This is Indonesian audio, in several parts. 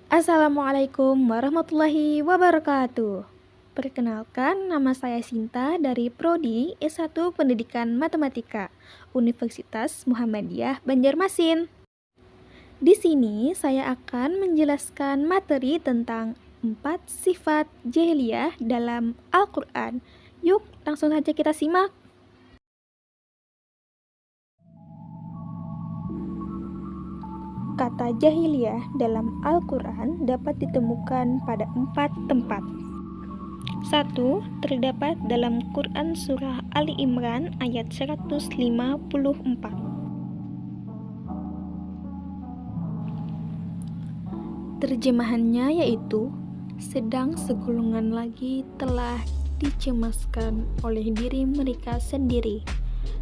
Assalamualaikum warahmatullahi wabarakatuh. Perkenalkan, nama saya Sinta dari Prodi S1 Pendidikan Matematika, Universitas Muhammadiyah Banjarmasin. Di sini saya akan menjelaskan materi tentang 4 sifat jahiliyah dalam Al-Quran. Yuk, langsung saja kita simak. Kata jahiliyah dalam Al-Quran dapat ditemukan pada 4 tempat. 1. Terdapat dalam Quran Surah Ali Imran ayat 154. Terjemahannya yaitu, sedang segolongan lagi telah dicemaskan oleh diri mereka sendiri.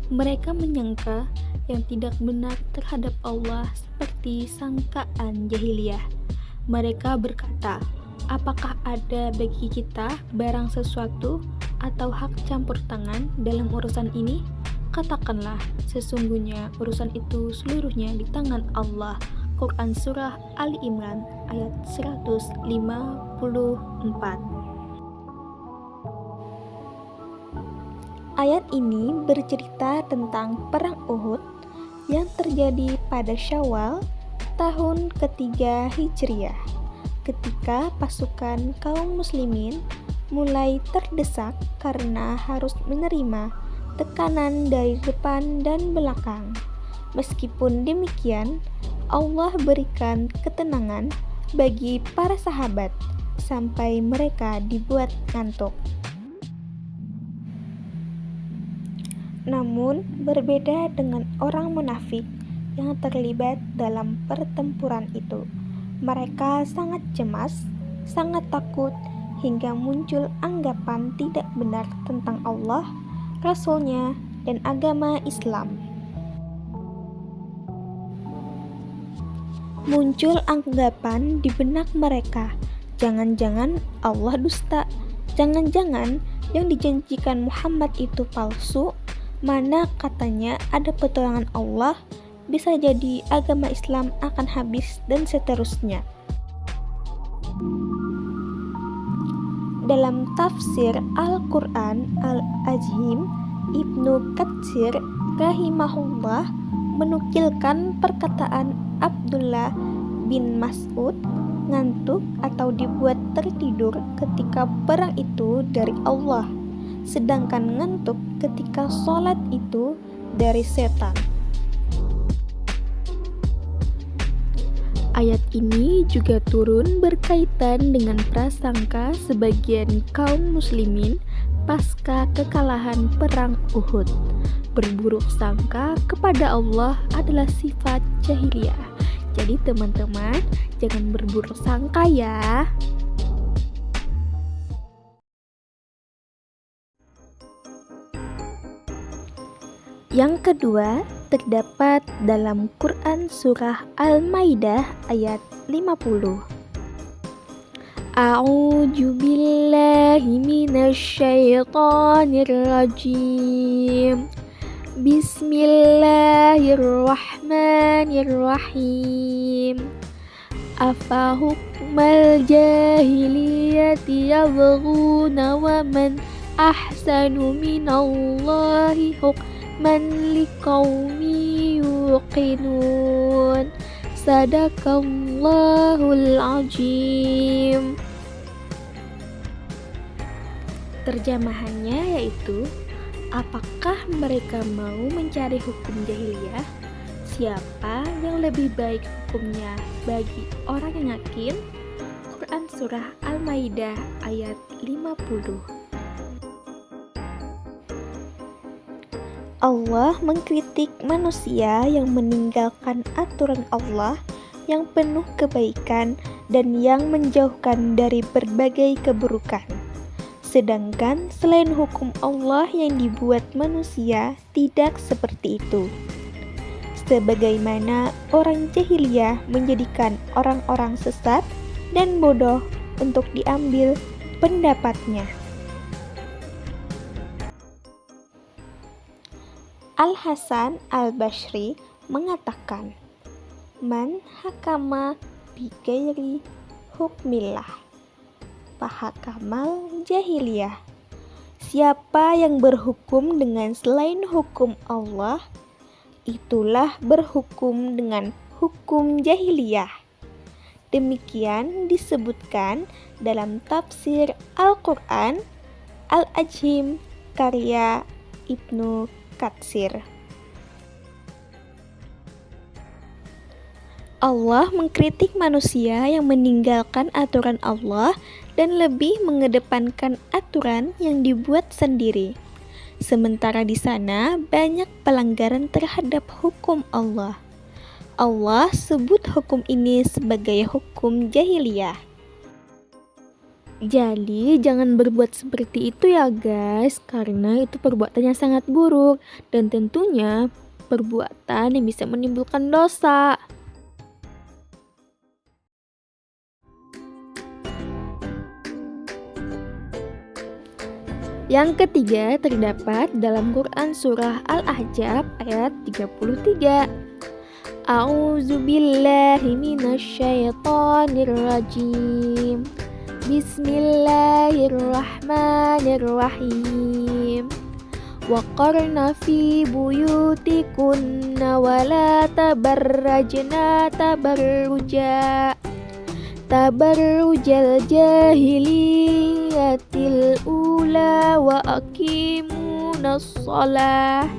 Mereka menyangka yang tidak benar terhadap Allah seperti sangkaan jahiliyah. Mereka berkata, apakah ada bagi kita barang sesuatu atau hak campur tangan dalam urusan ini? Katakanlah, sesungguhnya urusan itu seluruhnya di tangan Allah. Quran Surah Ali Imran ayat 154. Ayat ini bercerita tentang Perang Uhud yang terjadi pada Syawal tahun ketiga Hijriah, ketika pasukan kaum muslimin mulai terdesak karena harus menerima tekanan dari depan dan belakang. Meskipun demikian, Allah berikan ketenangan bagi para sahabat sampai mereka dibuat ngantuk. Namun, berbeda dengan orang munafik yang terlibat dalam pertempuran itu. Mereka sangat cemas, sangat takut, hingga muncul anggapan tidak benar tentang Allah, Rasul-Nya, dan agama Islam. Muncul anggapan di benak mereka, jangan-jangan Allah dusta, jangan-jangan yang dijanjikan Muhammad itu palsu. Mana katanya ada pertolongan Allah, bisa jadi agama Islam akan habis dan seterusnya. Dalam tafsir Al-Quran Al-Azim, Ibnu Katsir rahimahullah menukilkan perkataan Abdullah bin Mas'ud, ngantuk atau dibuat tertidur ketika perang itu dari Allah, sedangkan ngantuk ketika sholat itu dari setan. Ayat ini juga turun berkaitan dengan prasangka sebagian kaum muslimin pasca kekalahan perang Uhud. Berburuk sangka kepada Allah adalah sifat jahiliyah. Jadi teman-teman, jangan berburuk sangka ya. Yang kedua, terdapat dalam Quran Surah Al-Maidah ayat 50. A'udzu billahi minasyaitonir rajim. Bismillahirrahmanirrahim. Afa hukmal jahiliyati yabghuna wa man ahsanu minallahi hukman liqaumi yuqinun. Sadaqallahul azim. Terjemahannya yaitu, apakah mereka mau mencari hukum jahiliyah? Siapa yang lebih baik hukumnya bagi orang yang yakin? Quran Surah Al-Maidah ayat 50. Allah mengkritik manusia yang meninggalkan aturan Allah yang penuh kebaikan dan yang menjauhkan dari berbagai keburukan. Sedangkan selain hukum Allah yang dibuat manusia tidak seperti itu. Sebagaimana orang jahiliyah menjadikan orang-orang sesat dan bodoh untuk diambil pendapatnya. Al-Hasan Al-Basri mengatakan, Man hakama bi ghairi hukmillah. Fahakamal jahiliyah. Siapa yang berhukum dengan selain hukum Allah, itulah berhukum dengan hukum jahiliyah. Demikian disebutkan dalam tafsir Al-Quran Al-Ajim karya Ibnu Katsir. Allah mengkritik manusia yang meninggalkan aturan Allah dan lebih mengedepankan aturan yang dibuat sendiri. Sementara di sana banyak pelanggaran terhadap hukum Allah. Allah sebut hukum ini sebagai hukum jahiliyah. Jadi jangan berbuat seperti itu ya guys, karena itu perbuatan yang sangat buruk dan tentunya perbuatan yang bisa menimbulkan dosa. Yang ketiga terdapat dalam Quran Surah Al-Ahzab ayat 33. A'udzubillahi minasyaitonirrajim. Bismillahirrahmanirrahim. Waqarna fi buyutikunna wala tabarrajna tabarrujal jahiliyatil ula wa aqimunas shalah.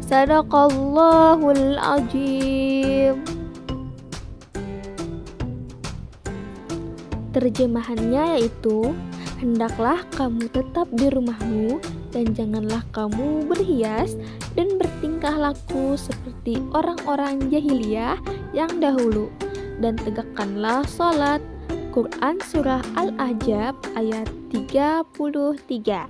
Sadaqallahul azim. Terjemahannya yaitu, hendaklah kamu tetap di rumahmu dan janganlah kamu berhias dan bertingkah laku seperti orang-orang jahiliyah yang dahulu, dan tegakkanlah sholat. Quran Surah Al-Ahzab ayat 33.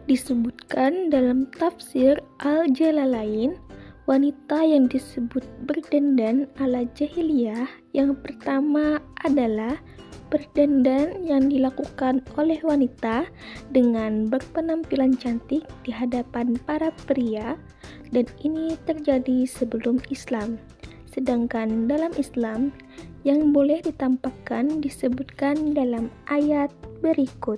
Disebutkan dalam tafsir Al-Jalalain, wanita yang disebut berdandan ala jahiliyah yang pertama adalah berdandan yang dilakukan oleh wanita dengan berpenampilan cantik di hadapan para pria, dan ini terjadi sebelum Islam. Sedangkan dalam Islam, yang boleh ditampakkan disebutkan dalam ayat berikut.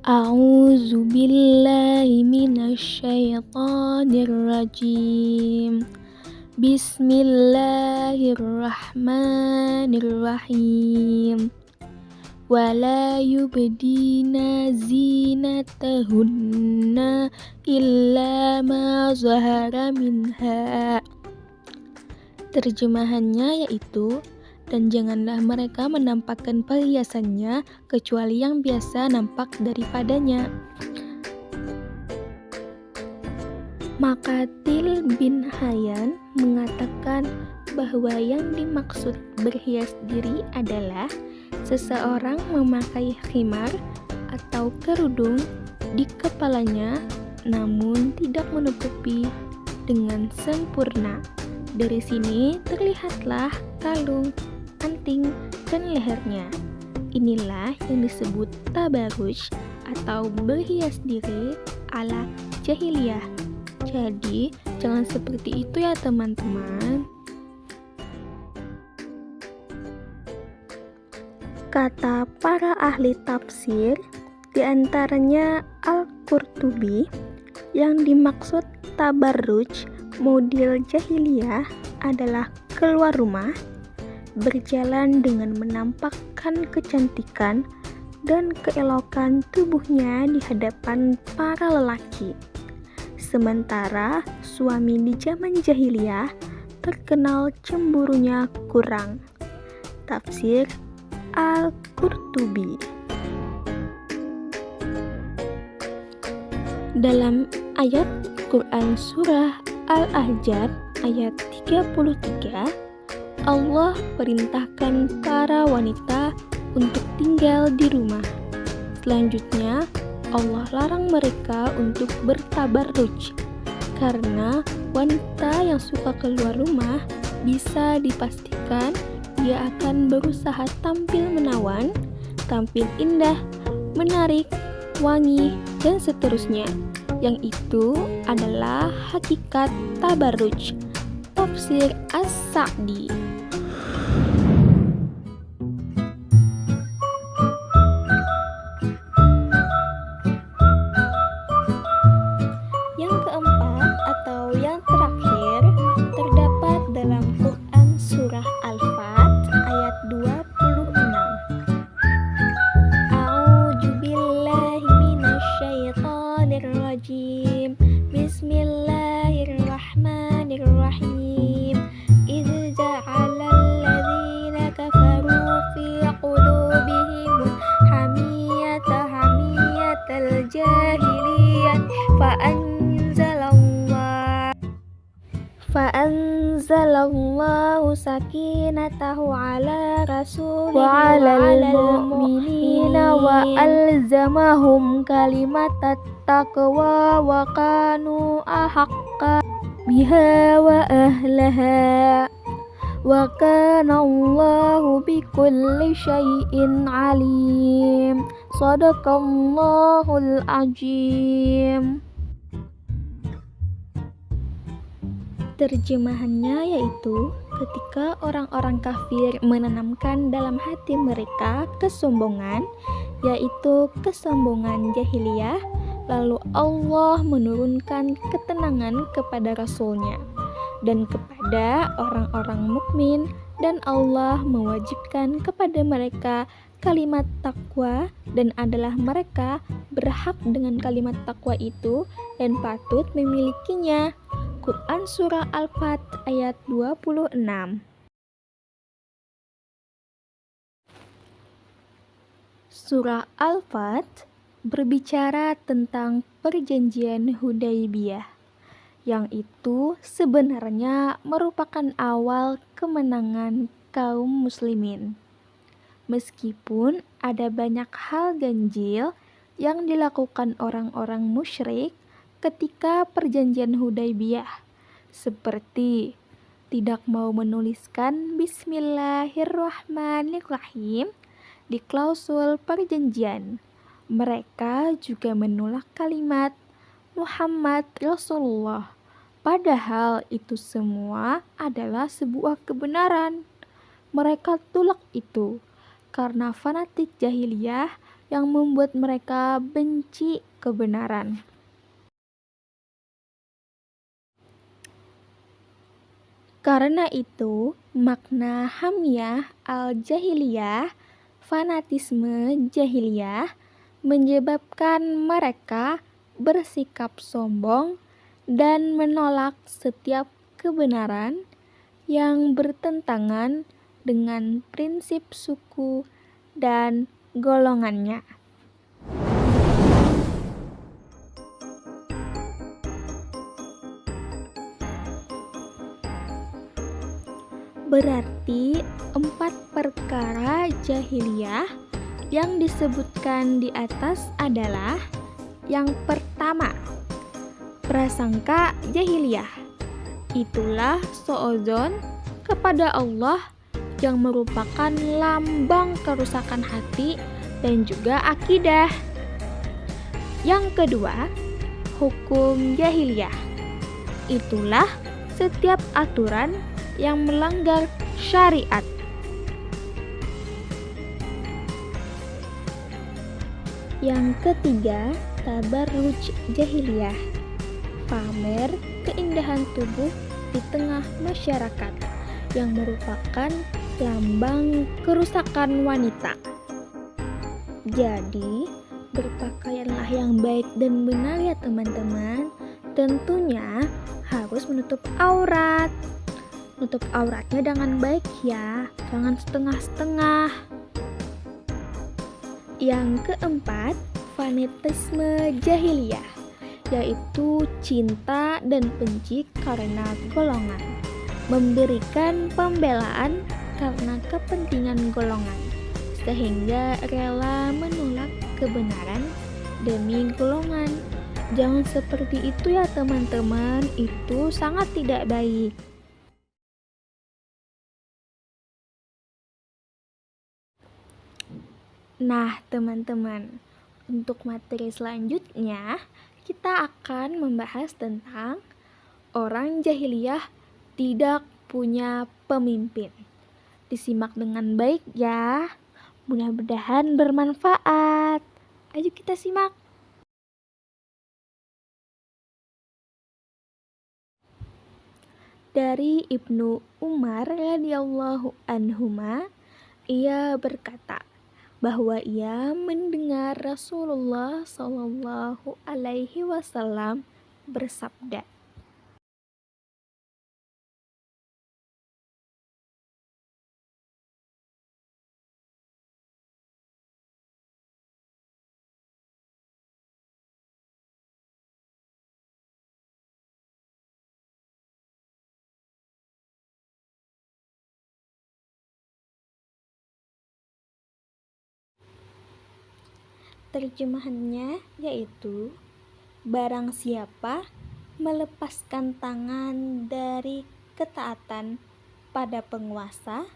A'udzu billahi minasyaitonirrajim. Bismillahirrahmanirrahim. Wala yubdina zinatahunna illa ma zahara minha. Terjemahannya yaitu, dan janganlah mereka menampakkan perhiasannya kecuali yang biasa nampak daripadanya. Maqatil bin Hayyan mengatakan bahwa yang dimaksud berhias diri adalah seseorang memakai khimar atau kerudung di kepalanya namun tidak menutupi dengan sempurna. Dari sini terlihatlah kalung, anting, dan lehernya. Inilah yang disebut tabaruj atau berhias diri ala jahiliyah. Jadi jangan seperti itu ya teman-teman. Kata para ahli tafsir, diantaranya Al-Qurtubi, yang dimaksud tabarruj model jahiliyah adalah keluar rumah, berjalan dengan menampakkan kecantikan dan keelokan tubuhnya di hadapan para lelaki. Sementara suami di zaman jahiliyah terkenal cemburunya kurang. Tafsir Al-Qurtubi. Dalam ayat Quran Surah Al-Ahzab ayat 33, Allah perintahkan para wanita untuk tinggal di rumah. Selanjutnya, Allah larang mereka untuk bertabarruj, karena wanita yang suka keluar rumah bisa dipastikan dia akan berusaha tampil menawan, tampil indah, menarik, wangi, dan seterusnya. Yang itu adalah hakikat tabarruj. Tafsir As-Sa'di. Yang keempat atau yang terakhir terdapat dalam Quran surah Al-Fat ayat 26. A'udzu billahi minasyaitonir rajim. Bismillahirrahmanirrahim. Idz ja'alal ladzina kafaru fi qulubihim hamiyatal jahiliyah fa'anzalallahu sakinatahu ala rasulihi wa 'alal mu'minina wa alzamahum kalimatat taqwa wa kanu ahaqqa biha wa ahlaha wa kana Allahu bikulli syai'in alim. Shadaqallahul azim. Terjemahannya yaitu ketika orang-orang kafir menanamkan dalam hati mereka kesombongan, yaitu kesombongan jahiliyah, lalu Allah menurunkan ketenangan kepada Rasul-Nya dan kepada orang-orang mukmin, dan Allah mewajibkan kepada mereka kalimat takwa, dan adalah mereka berhak dengan kalimat takwa itu dan patut memilikinya. Quran Surah Al-Fat ayat 26. Surah Al-Fat berbicara tentang perjanjian Hudaybiyah, yang itu sebenarnya merupakan awal kemenangan kaum muslimin. Meskipun ada banyak hal ganjil yang dilakukan orang-orang musyrik ketika perjanjian Hudaybiyah, seperti tidak mau menuliskan Bismillahirrahmanirrahim di klausul perjanjian. Mereka juga menolak kalimat Muhammad Rasulullah, padahal itu semua adalah sebuah kebenaran. Mereka tolak itu karena fanatik jahiliyah yang membuat mereka benci kebenaran. Karena itu, makna hamiyah al-jahiliyah, fanatisme jahiliyah, menyebabkan mereka bersikap sombong dan menolak setiap kebenaran yang bertentangan dengan prinsip suku dan golongannya. Berarti 4 perkara jahiliyah yang disebutkan di atas adalah: yang pertama, prasangka jahiliyah. Itulah suudzon kepada Allah yang merupakan lambang kerusakan hati dan juga akidah. Yang kedua, hukum jahiliyah. Itulah setiap aturan yang melanggar syariat. Yang ketiga, tabarruj jahiliyah. Pamer keindahan tubuh di tengah masyarakat, yang merupakan lambang kerusakan wanita. Jadi, berpakaianlah yang baik dan benar ya teman-teman. Tentunya harus menutup aurat. Nutup auratnya dengan baik ya, jangan setengah-setengah. Yang keempat, fanatisme jahiliyah, yaitu cinta dan benci karena golongan, memberikan pembelaan karena kepentingan golongan, sehingga rela menolak kebenaran demi golongan. Jangan seperti itu ya teman-teman, itu sangat tidak baik. Nah teman-teman, untuk materi selanjutnya kita akan membahas tentang orang jahiliyah tidak punya pemimpin. Disimak dengan baik ya. Mudah-mudahan bermanfaat. Ayo kita simak. Dari Ibnu Umar radhiyallahu anhuma, ia berkata bahwa ia mendengar Rasulullah Shallallahu alaihi wasallam bersabda, terjemahannya yaitu, barang siapa melepaskan tangan dari ketaatan pada penguasa,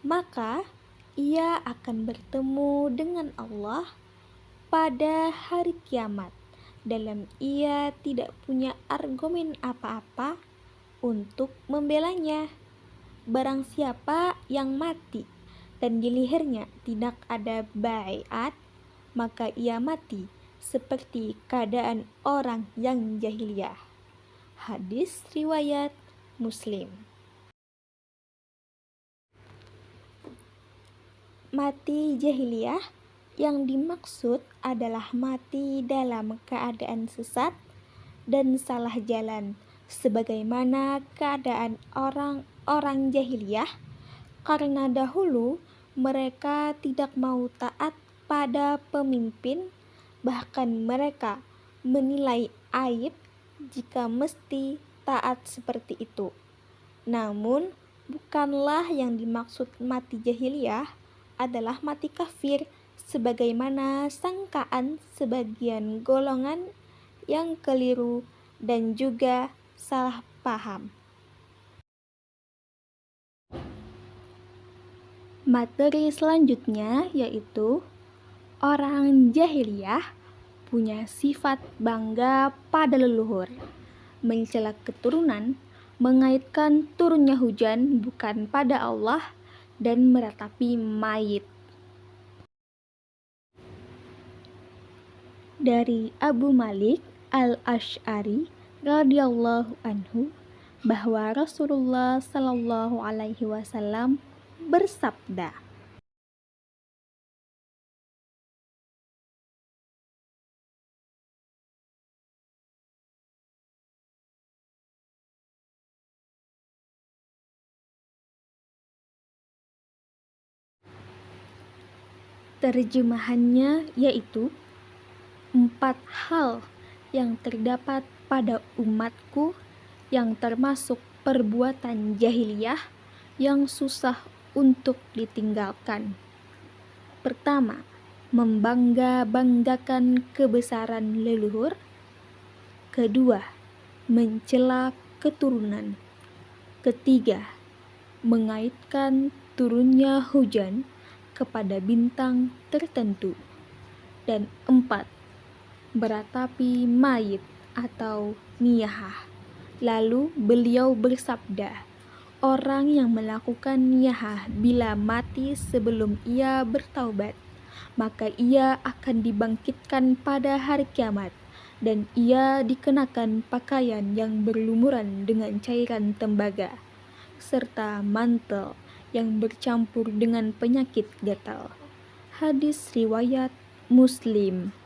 maka ia akan bertemu dengan Allah pada hari kiamat dalam ia tidak punya argumen apa-apa untuk membelanya. Barang siapa yang mati dan di lehernya tidak ada baiat, maka ia mati seperti keadaan orang yang jahiliyah. Hadis riwayat Muslim. Mati jahiliyah yang dimaksud adalah mati dalam keadaan sesat dan salah jalan, sebagaimana keadaan orang-orang jahiliyah, karena dahulu mereka tidak mau taat pada pemimpin, bahkan mereka menilai aib jika mesti taat seperti itu. Namun, bukanlah yang dimaksud mati jahiliyah adalah mati kafir, sebagaimana sangkaan sebagian golongan yang keliru dan juga salah paham. Materi selanjutnya yaitu orang jahiliyah punya sifat bangga pada leluhur, mencela keturunan, mengaitkan turunnya hujan bukan pada Allah, dan meratapi mayit. Dari Abu Malik al-Asy'ari radhiyallahu anhu bahwa Rasulullah Shallallahu alaihi wasallam bersabda, terjemahannya yaitu 4 hal yang terdapat pada umatku yang termasuk perbuatan jahiliyah yang susah untuk ditinggalkan. Pertama, membangga-banggakan kebesaran leluhur. Kedua, mencela keturunan. Ketiga, mengaitkan turunnya hujan kepada bintang tertentu. Dan 4, beratapi mayit atau niyahah. Lalu beliau bersabda, orang yang melakukan niyahah bila mati sebelum ia bertaubat, maka ia akan dibangkitkan pada hari kiamat, dan ia dikenakan pakaian yang berlumuran dengan cairan tembaga, serta mantel yang bercampur dengan penyakit gatal. Hadis riwayat Muslim.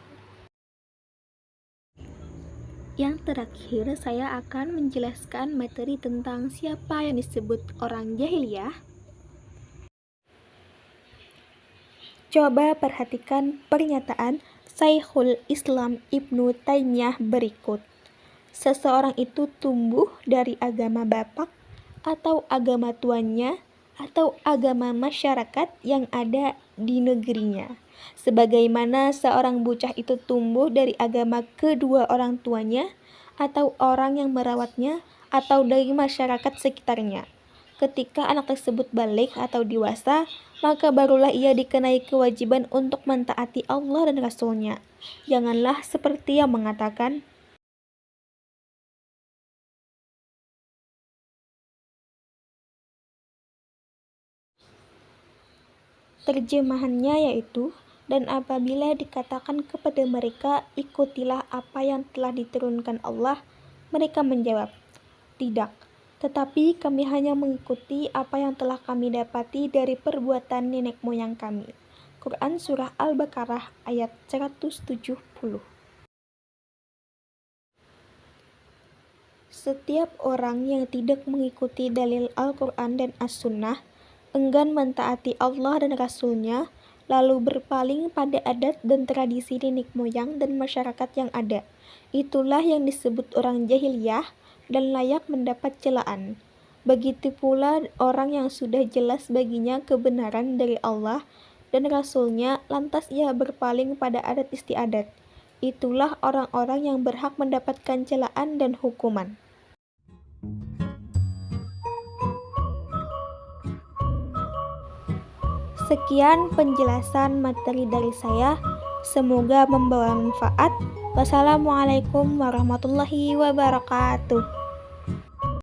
Yang terakhir, saya akan menjelaskan materi tentang siapa yang disebut orang jahiliyah. Coba perhatikan pernyataan Syekhul Islam Ibnu Taimiyah berikut. Seseorang itu tumbuh dari agama bapak atau agama tuannya atau agama masyarakat yang ada di negerinya. Sebagaimana seorang bocah itu tumbuh dari agama kedua orang tuanya atau orang yang merawatnya atau dari masyarakat sekitarnya. Ketika anak tersebut balik atau dewasa, maka barulah ia dikenai kewajiban untuk mentaati Allah dan Rasul-Nya. Janganlah seperti yang mengatakan, Terjemahannya yaitu, dan apabila dikatakan kepada mereka, ikutilah apa yang telah diturunkan Allah, mereka menjawab, tidak, tetapi kami hanya mengikuti apa yang telah kami dapati dari perbuatan nenek moyang kami. Quran Surah Al-Baqarah ayat 170. Setiap orang yang tidak mengikuti dalil Al-Quran dan As-Sunnah, enggan mentaati Allah dan Rasul-Nya, lalu berpaling pada adat dan tradisi nenek moyang dan masyarakat yang ada. Itulah yang disebut orang jahiliyah dan layak mendapat celaan. Begitu pula orang yang sudah jelas baginya kebenaran dari Allah dan Rasul-Nya, lantas ia berpaling pada adat istiadat. Itulah orang-orang yang berhak mendapatkan celaan dan hukuman. Sekian penjelasan materi dari saya. Semoga membawa manfaat. Wassalamualaikum warahmatullahi wabarakatuh.